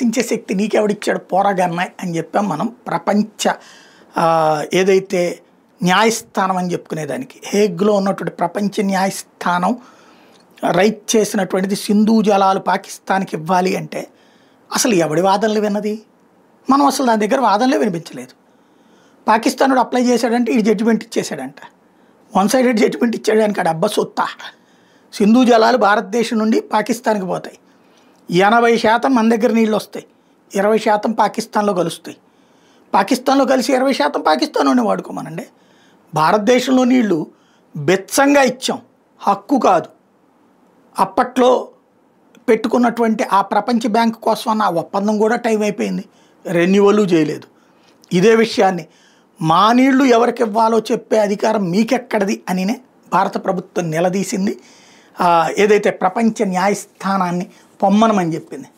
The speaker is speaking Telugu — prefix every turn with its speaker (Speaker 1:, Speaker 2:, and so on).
Speaker 1: చించే శక్తి నీకెవడిచ్చాడు పోరాగన్నాయి అని చెప్పాం మనం. ప్రపంచ ఏదైతే న్యాయస్థానం అని చెప్పుకునేదానికి హేగ్లో ఉన్నటువంటి ప్రపంచ న్యాయస్థానం రైట్ చేసినటువంటిది సింధు జలాలు పాకిస్తాన్కి ఇవ్వాలి అంటే అసలు ఎవడి వాదనలు విన్నది? మనం అసలు దాని దగ్గర వాదనలే వినిపించలేదు. పాకిస్తానుడు అప్లై చేశాడంటే ఈ జడ్జిమెంట్ ఇచ్చేసాడంట. వన్ సైడెడ్ జడ్జిమెంట్ ఇచ్చేయడానికి ఆ డబ్బా సొత్తా. సింధు జలాలు భారతదేశం నుండి పాకిస్తాన్కి పోతాయి. 80% మన దగ్గర నీళ్ళు వస్తాయి, 20% పాకిస్తాన్లో కలుస్తాయి. పాకిస్తాన్లో కలిసి 20% పాకిస్తాన్లోనే వాడుకోమనండి. భారతదేశంలో నీళ్లు బెచ్చంగా ఇచ్చాం, హక్కు కాదు. అప్పట్లో పెట్టుకున్నటువంటి ఆ ప్రపంచ బ్యాంకు కోసం అన్న ఆ ఒప్పందం కూడా టైం అయిపోయింది, రెన్యువల్ చేయలేదు. ఇదే విషయాన్ని మా నీళ్లు ఎవరికి ఇవ్వాలో చెప్పే అధికారం మీకెక్కడది అనినే భారత ప్రభుత్వం నిలదీసింది. ఏదైతే ప్రపంచ న్యాయస్థానాన్ని పొమ్మనమని చెప్పింది.